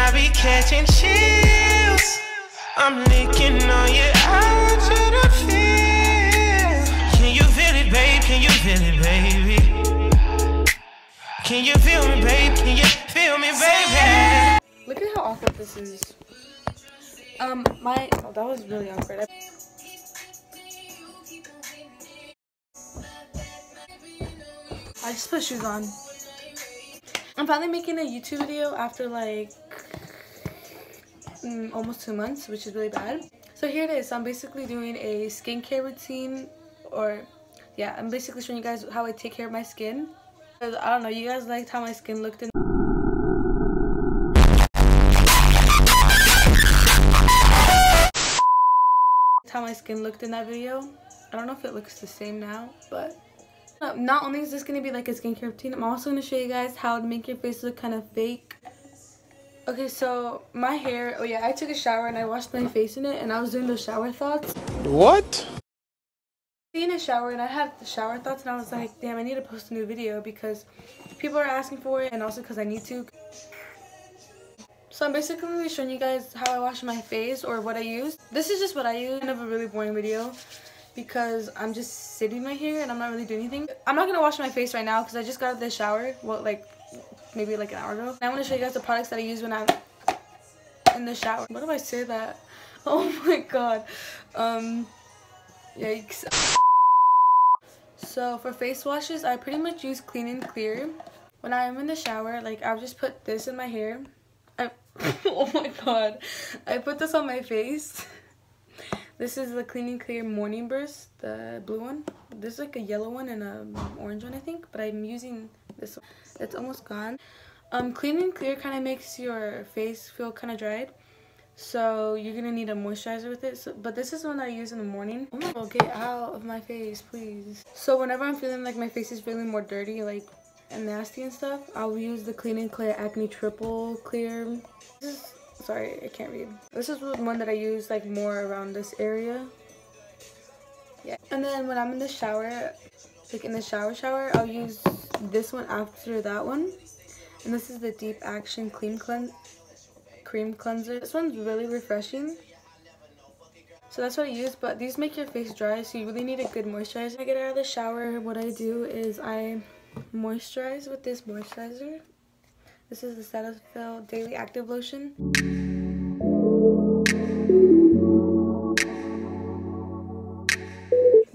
I be catching chills. I'm licking on you, I want you to feel. Can you feel it, babe? Can you feel it, baby? Can you feel me, babe? Can you feel me, baby? Look at how awkward this is. Oh, that was really awkward. I just put shoes on. I'm finally making a YouTube video after like almost 2 months, which is really bad. So here it is. I'm basically doing a skincare routine, or yeah, I'm basically showing you guys how I take care of my skin. I don't know, you guys liked how my skin looked in that video. I don't know if it looks the same now, but not only is this going to be like a skincare routine, I'm also going to show you guys how to make your face look kind of fake. Okay, so my hair, oh yeah, I took a shower and I washed my face in it, and I was doing those shower thoughts. What? In a shower, and I had the shower thoughts, and I was like, damn, I need to post a new video because people are asking for it, and also because I need to. So I'm basically going to be showing you guys how I wash my face, or what I use. This is just what I use. Kind of a really boring video because I'm just sitting right here and I'm not really doing anything. I'm not going to wash my face right now because I just got out of the shower, well, like maybe like an hour ago. And I want to show you guys the products that I use when I'm in the shower. What do I say that? Oh my god. Yikes. So for face washes, I pretty much use Clean and Clear. When I'm in the shower, like I'll just put this in my hair. Oh my god. I put this on my face. This is the Clean and Clear Morning Burst, the blue one. There's like a yellow one and an orange one, I think, but I'm using this one. It's almost gone. Clean and Clear kind of makes your face feel kind of dried, so you're gonna need a moisturizer with it. But this is one I use in the morning. Oh my god, get out of my face, please. So whenever I'm feeling like my face is feeling more dirty, like and nasty and stuff, I'll use the Clean and Clear Acne Triple Clear. Sorry, I can't read. This is the one that I use like more around this area. Yeah. And then when I'm in the shower, like in the shower, I'll use this one after that one. And this is the Deep Action Cream Cleanser. This one's really refreshing. So that's what I use, but these make your face dry, so you really need a good moisturizer. When I get out of the shower, what I do is I moisturize with this moisturizer. This is the Cetaphil Daily Active Lotion.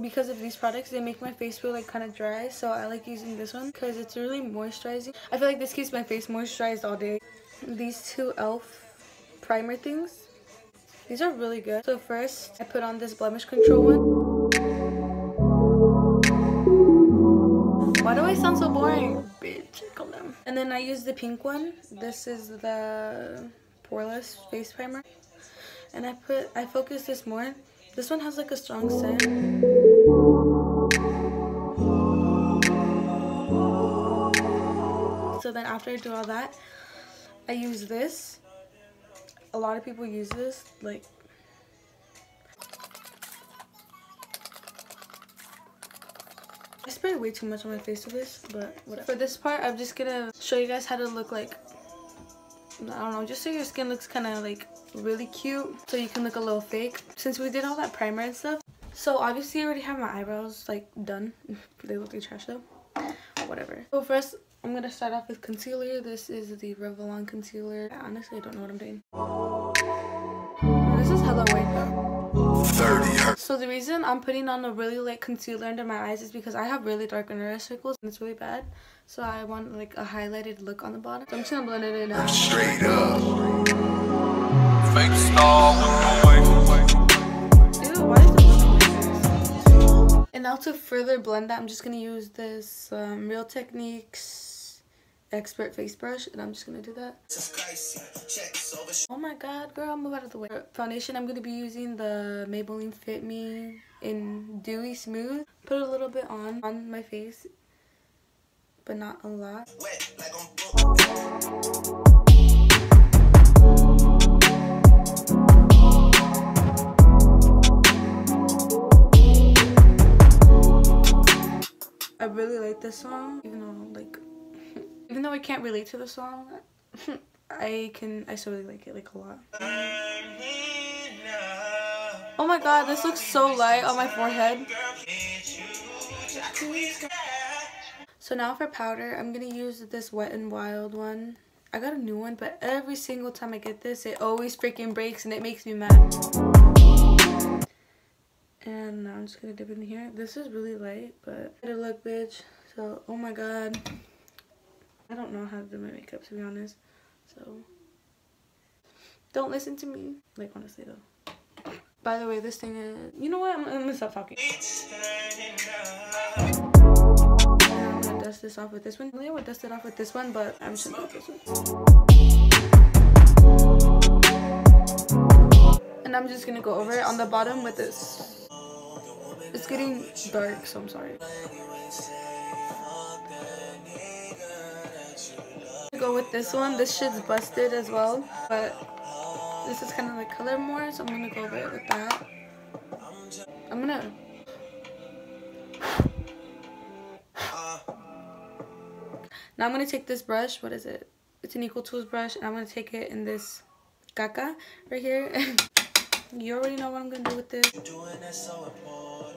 Because of these products, they make my face feel like kind of dry, so I like using this one because it's really moisturizing. I feel like this keeps my face moisturized all day. These two e.l.f. primer things, these are really good. So first, I put on this blemish control one. Why do I sound so boring? Bitch, calm down. And then I use the pink one. This is the Poreless face primer. And I focus this more. This one has like a strong scent. So then after I do all that, I use this. A lot of people use this, like I spray way too much on my face with this, but whatever. For this part, I'm just gonna show you guys how to look like, I don't know, just so your skin looks kind of like really cute, so you can look a little fake. Since we did all that primer and stuff, so obviously I already have my eyebrows like done. They look like trash though, whatever. So first, I'm gonna start off with concealer. This is the Revlon concealer. Honestly, I don't know what I'm doing. This is hella white though. 30. So the reason I'm putting on a really light concealer under my eyes is because I have really dark under circles and it's really bad. So I want like a highlighted look on the bottom. So I'm just gonna blend it in now. Straight up. Fake Ew, why is it looking like this? And now to further blend that, I'm just gonna use this Real Techniques Expert Face Brush, and I'm just gonna do that. Oh my god, girl, move out of the way. For foundation, I'm gonna be using the Maybelline Fit Me in Dewy Smooth. Put a little bit on my face, but not a lot. I really like this song, even though I can't relate to the song. I still really like it like a lot. Oh my god, this looks so light on my forehead. So now for powder, I'm gonna use this Wet n Wild one. I got a new one, but every single time I get this, it always freaking breaks and it makes me mad. And now I'm just gonna dip it in here. This is really light, but I had to look, bitch. So, oh my god. I don't know how to do my makeup, to be honest. So, don't listen to me. Like, honestly, though. By the way, this thing is... You know what? I'm gonna stop talking. I'm gonna dust this off with this one. I would dust it off with this one, but I'm just gonna do this one. And I'm just gonna go over it on the bottom with this. It's getting dark, so I'm sorry. Go with this one. This shit's busted as well, but this is kind of like color more, so I'm gonna go over it with that. Now I'm gonna take this brush. What is it? It's an Equal Tools brush, and I'm gonna take it in this caca right here. You already know what I'm gonna do with this. I'm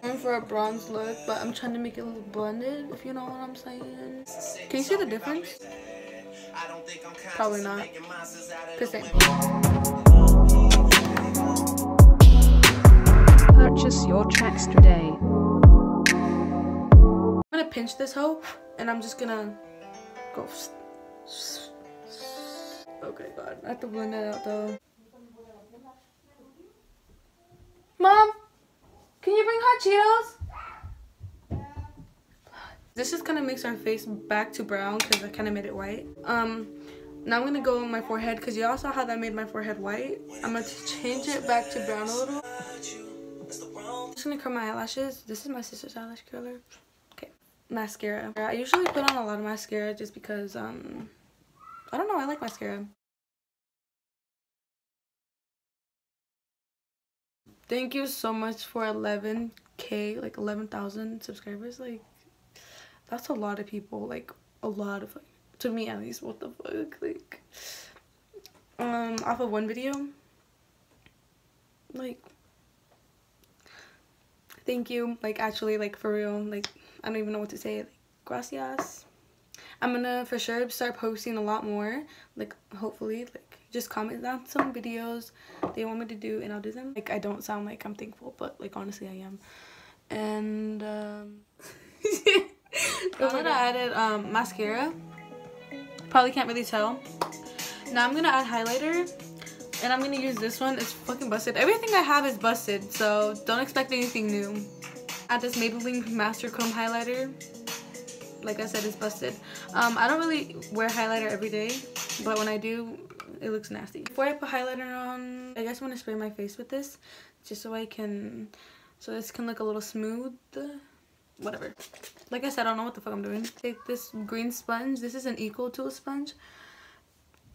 going for a bronze look, but I'm trying to make it look blended, if you know what I'm saying. Can you see the difference? Probably not. Purchase your tracks today. I'm gonna pinch this hoe, and I'm just gonna go. Okay, God. I have to blend that out, though. Mom, can you bring hot Cheetos? This just kind of makes our face back to brown because I kind of made it white. Now I'm gonna go on my forehead because y'all saw how that made my forehead white. I'm gonna change it back to brown a little. I'm just gonna curl my eyelashes. This is my sister's eyelash curler. Okay, mascara. I usually put on a lot of mascara just because I don't know, I like mascara. Thank you so much for 11K, like 11,000 subscribers. Like, that's a lot of people. Like, a lot of, to me at least. What the fuck? Like, off of one video. Like, thank you. Like, actually, like, for real. Like, I don't even know what to say. Like, gracias. I'm gonna for sure start posting a lot more. Like, hopefully, like, just comment down some videos they want me to do and I'll do them. Like, I don't sound like I'm thankful, but like honestly I am. And I'm gonna add mascara. Probably can't really tell. Now I'm gonna add highlighter, and I'm gonna use this one. It's fucking busted. Everything I have is busted, so don't expect anything new. Add this Maybelline Master Chrome highlighter. Like I said, it's busted. I don't really wear highlighter every day, but when I do, it looks nasty. Before I put highlighter on, I guess I'm gonna spray my face with this, just so this can look a little smooth. Whatever. Like I said, I don't know what the fuck I'm doing. Take this green sponge. This is an Equal Tools sponge,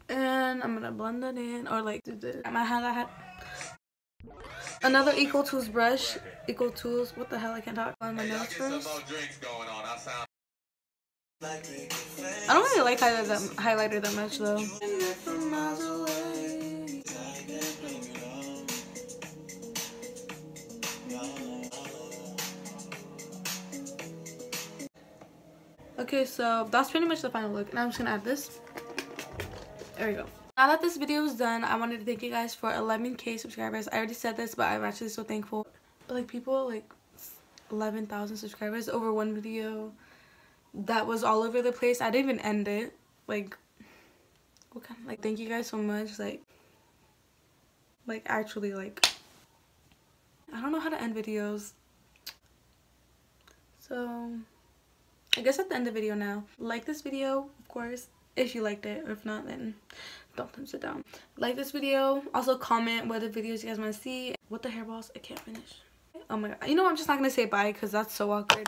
and I'm gonna blend it in, or like do this. I had another Equal Tools brush. Equal Tools. What the hell? I can't talk. On my nose first. I don't really like highlighter that much though. Okay, so that's pretty much the final look. Now I'm just gonna add this. There we go. Now that this video is done, I wanted to thank you guys for 11K subscribers. I already said this, but I'm actually so thankful. But like, people, like 11,000 subscribers over one video that was all over the place. I didn't even end it. Like, what kind of, like, thank you guys so much. Like actually, like, I don't know how to end videos. So I guess at the end of the video now, like this video, of course, if you liked it, or if not, then don't thumbs it down. Like this video. Also comment what other videos you guys want to see. What the hairballs? I can't finish. Oh my god. You know, I'm just not gonna say bye because that's so awkward.